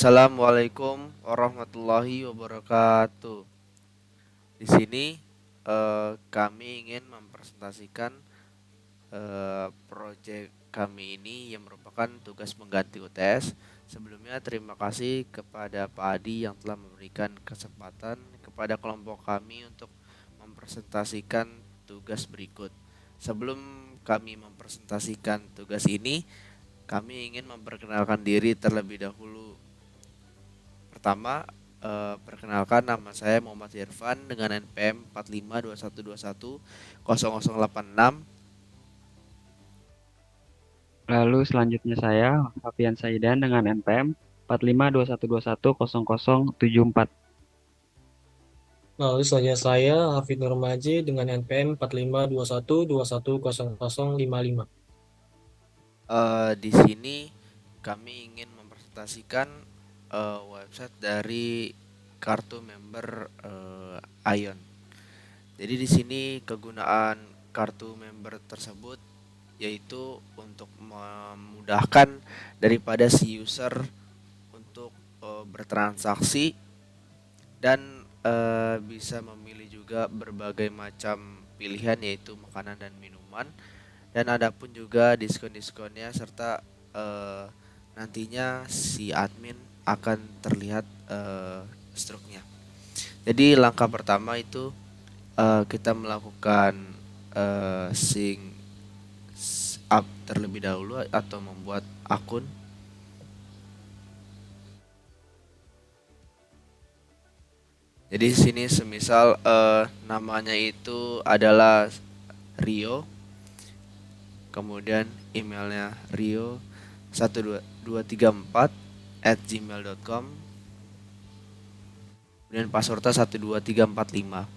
Assalamualaikum warahmatullahi wabarakatuh. Di sini kami ingin mempresentasikan proyek kami ini yang merupakan tugas pengganti UTS. Sebelumnya terima kasih kepada Pak Adi yang telah memberikan kesempatan kepada kelompok kami untuk mempresentasikan tugas berikut. Sebelum kami mempresentasikan tugas ini, kami ingin memperkenalkan diri terlebih dahulu. Pertama, perkenalkan nama saya Muhammad Irfan dengan NPM 4521210086. Lalu selanjutnya saya, Hafian Saidan dengan NPM 4521210074. Lalu selanjutnya saya, Hafid Nurmaji dengan NPM 452121210055. Di sini kami ingin mempresentasikan website dari kartu member Ion. Jadi di sini kegunaan kartu member tersebut yaitu untuk memudahkan daripada si user untuk bertransaksi dan bisa memilih juga berbagai macam pilihan yaitu makanan dan minuman, dan ada pun juga diskon-diskonnya serta nantinya si admin akan terlihat struknya. Jadi langkah pertama itu kita melakukan sign up terlebih dahulu atau membuat akun. Jadi di sini semisal namanya itu adalah Rio, kemudian emailnya rio12234@gmail.com, kemudian passwordnya 12345.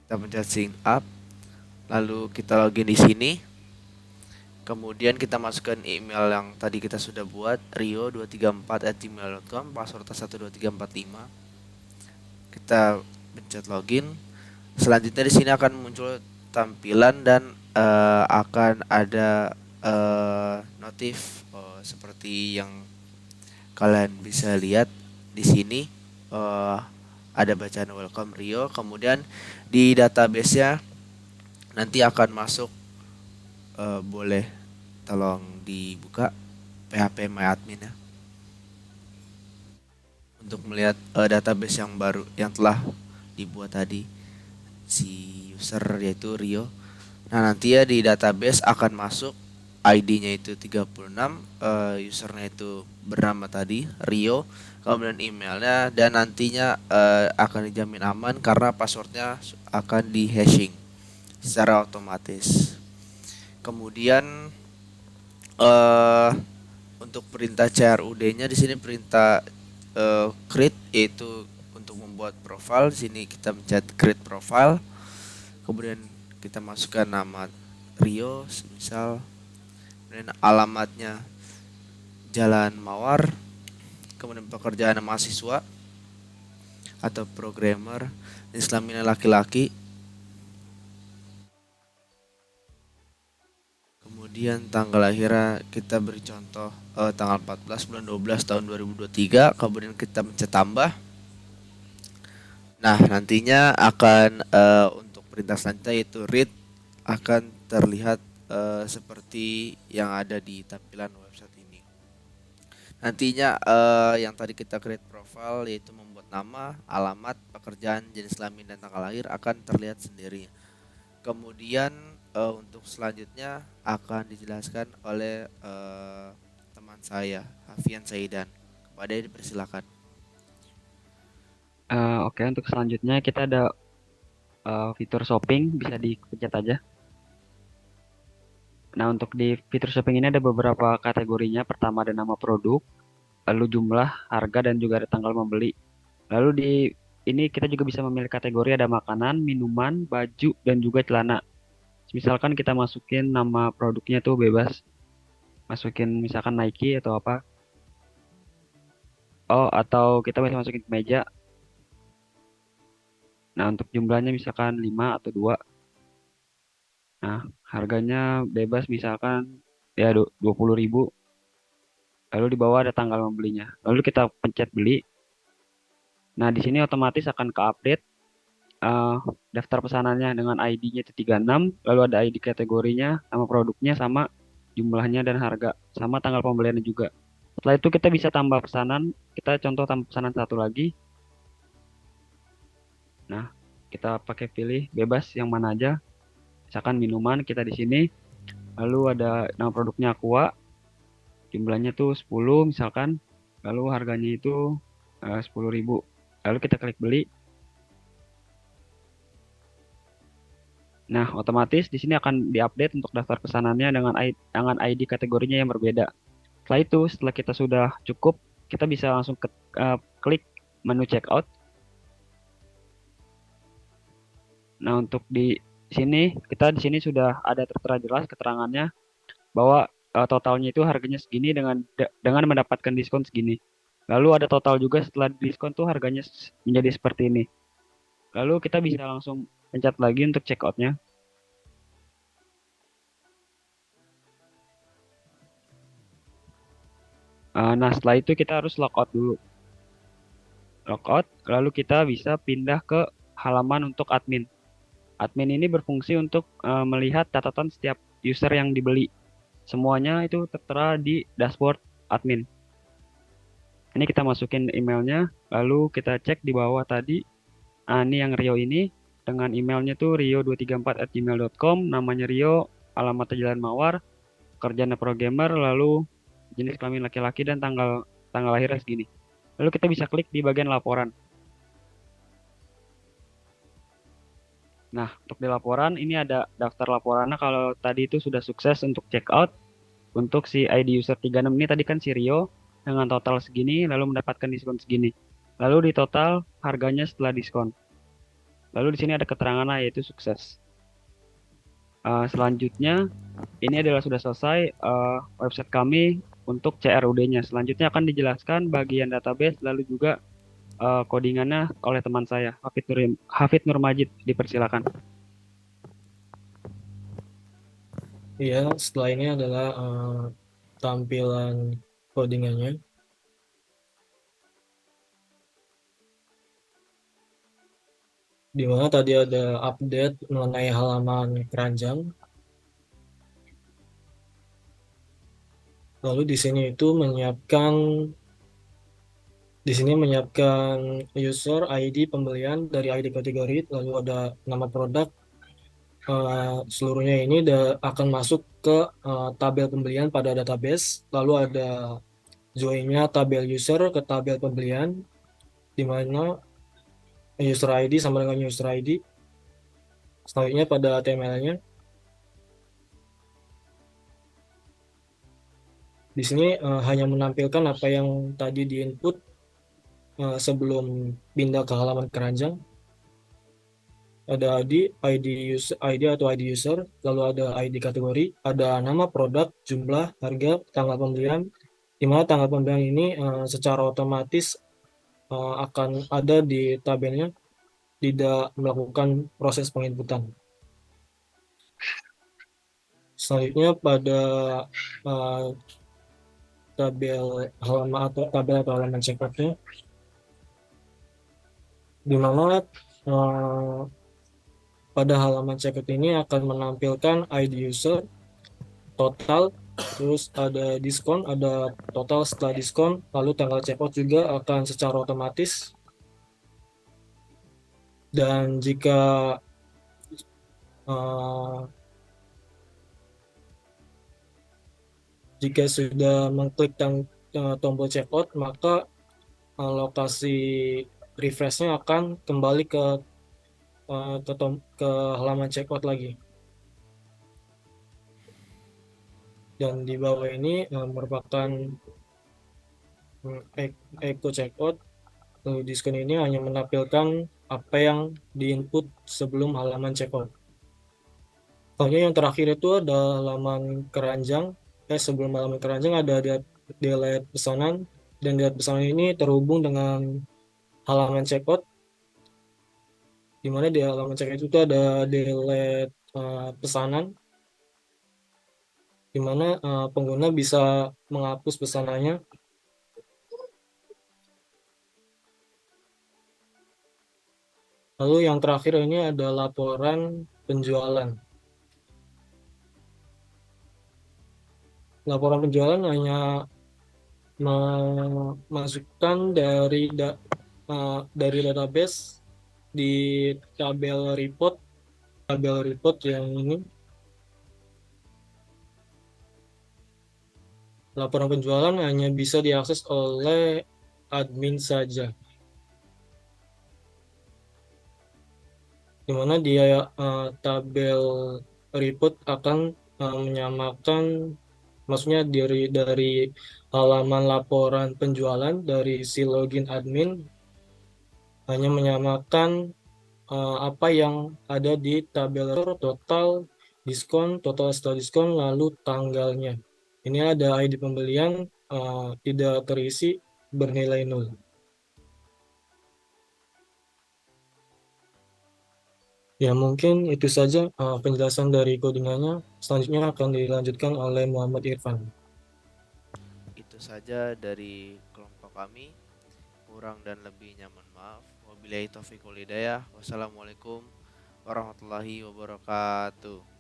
Kita pencet sign up, lalu kita login di sini. Kemudian kita masukkan email yang tadi kita sudah buat, rio234@gmail.com, passwordnya 12345. Kita pencet login. Selanjutnya di sini akan muncul tampilan dan akan ada notif seperti yang kalian bisa lihat di sini. Ada bacaan welcome Rio. Kemudian di database-nya nanti akan masuk, boleh tolong dibuka PHP My Admin ya, untuk melihat database yang baru yang telah dibuat tadi si user yaitu Rio. Nah, nanti ya di database akan masuk ID-nya itu 36, usernya itu bernama tadi Rio, kemudian emailnya, dan nantinya akan dijamin aman karena passwordnya akan di hashing secara otomatis. Kemudian untuk perintah CRUD-nya di sini perintah create, yaitu untuk membuat profile. Di sini kita pencet create profile. Kemudian kita masukkan nama Rio, misal, kemudian alamatnya Jalan Mawar, kemudian pekerjaan mahasiswa atau programmer, jenis kelaminnya laki-laki, kemudian tanggal lahirnya kita beri contoh tanggal 14 bulan 12 tahun 2023, kemudian kita pencet tambah. Nah, nantinya akan untuk perintah selanjutnya yaitu read akan terlihat seperti yang ada di tampilan website ini. Nantinya yang tadi kita create profile yaitu membuat nama, alamat, pekerjaan, jenis kelamin dan tanggal lahir akan terlihat sendiri. Kemudian untuk selanjutnya akan dijelaskan oleh teman saya, Hafian Saidan. Kepada dipersilakan. Oke, untuk selanjutnya kita ada fitur shopping, bisa dipencet aja. Nah, untuk di fitur shopping ini ada beberapa kategorinya. Pertama ada nama produk, lalu jumlah, harga, dan juga ada tanggal membeli. Lalu di ini kita juga bisa memilih kategori, ada makanan, minuman, baju, dan juga celana. Misalkan kita masukin nama produknya tuh bebas, masukin misalkan Nike atau apa. Oh, atau kita bisa masukin kemeja. Nah, untuk jumlahnya misalkan 5 atau 2. Nah, harganya bebas misalkan ya 20.000. Lalu di bawah ada tanggal membelinya. Lalu kita pencet beli. Nah, di sini otomatis akan ke-update eh, daftar pesanannya dengan ID-nya itu 36, lalu ada ID kategorinya, nama produknya sama jumlahnya dan harga, sama tanggal pembeliannya juga. Setelah itu kita bisa tambah pesanan, kita contoh tambah pesanan satu lagi. Nah, kita pakai pilih bebas yang mana aja. Misalkan minuman kita di sini, lalu ada nama produknya Aqua, jumlahnya tuh 10 misalkan, lalu harganya itu 10.000. Lalu kita klik beli. Nah, otomatis di sini akan diupdate untuk daftar pesanannya dengan ID kategorinya yang berbeda. Setelah itu, setelah kita sudah cukup, kita bisa langsung klik menu checkout. Nah, untuk di sini sudah ada tertera jelas keterangannya bahwa totalnya itu harganya segini dengan mendapatkan diskon segini. Lalu ada total juga setelah diskon tuh harganya menjadi seperti ini. Lalu kita bisa langsung pencet lagi untuk checkoutnya. Nah, setelah itu kita harus logout dulu. Logout, lalu kita bisa pindah ke halaman untuk admin. Admin ini berfungsi untuk melihat catatan setiap user yang dibeli. Semuanya itu tertera di dashboard admin. Ini kita masukin emailnya, lalu kita cek di bawah tadi. Ini yang Rio ini dengan emailnya tuh rio234@gmail.com, namanya Rio, alamatnya Jalan Mawar, kerjaan programmer, lalu jenis kelamin laki-laki dan tanggal tanggal lahirnya segini. Lalu kita bisa klik di bagian laporan. Nah, untuk di laporan ini ada daftar laporannya kalau tadi itu sudah sukses untuk check out. Untuk si ID user 36 ini tadi kan si Rio dengan total segini lalu mendapatkan diskon segini. Lalu di total harganya setelah diskon. Lalu di sini ada keterangan yaitu sukses. Selanjutnya ini adalah sudah selesai website kami untuk CRUD-nya. Selanjutnya akan dijelaskan bagian database lalu juga codingannya oleh teman saya, Hafid Nurmajid. Dipersilakan. Iya, setelah ini adalah tampilan codingannya. Di mana tadi ada update mengenai halaman keranjang. Lalu di sini menyiapkan user ID pembelian dari ID kategori, lalu ada nama produk. Seluruhnya ini akan masuk ke tabel pembelian pada database. Lalu ada joinnya tabel user ke tabel pembelian, di mana user ID sama dengan user ID. Selanjutnya pada HTML-nya, di sini hanya menampilkan apa yang tadi di input sebelum pindah ke halaman keranjang. Ada ID atau ID user, lalu ada ID kategori, ada nama produk, jumlah, harga, tanggal pembelian, di mana tanggal pembelian ini secara otomatis akan ada di tabelnya, tidak melakukan proses penginputan. Selanjutnya pada uh, tabel atau halaman checkout-nya, di mana pada halaman checkout ini akan menampilkan ID user, total, terus ada diskon, ada total setelah diskon, lalu tanggal checkout juga akan secara otomatis. Dan uh, jika sudah mengklik tombol checkout, maka lokasi refresh-nya akan kembali ke halaman checkout lagi. Dan di bawah ini merupakan echo checkout. Diskon ini hanya menampilkan apa yang diinput sebelum halaman checkout. Pokoknya yang terakhir itu ada halaman keranjang. Sebelum halaman keranjang ada delete pesanan, dan delete pesanan ini terhubung dengan halaman checkout, di mana di halaman checkout itu ada delete pesanan, di mana pengguna bisa menghapus pesanannya. Lalu yang terakhir ini ada laporan penjualan. Laporan penjualan hanya memasukkan dari database di tabel report yang ini. Laporan penjualan hanya bisa diakses oleh admin saja, di mana dia tabel report akan menyamakan, maksudnya dari halaman laporan penjualan dari si login admin hanya menyamakan apa yang ada di tabel total diskon, total setelah diskon, lalu tanggalnya. Ini ada ID pembelian tidak terisi, bernilai 0. Ya, mungkin itu saja penjelasan dari codingannya. Selanjutnya akan dilanjutkan oleh Muhammad Irfan. Itu saja dari kelompok kami. Kurang dan lebihnya mohon maaf. Wabillahi taufiq wal hidayah. Wassalamualaikum warahmatullahi wabarakatuh.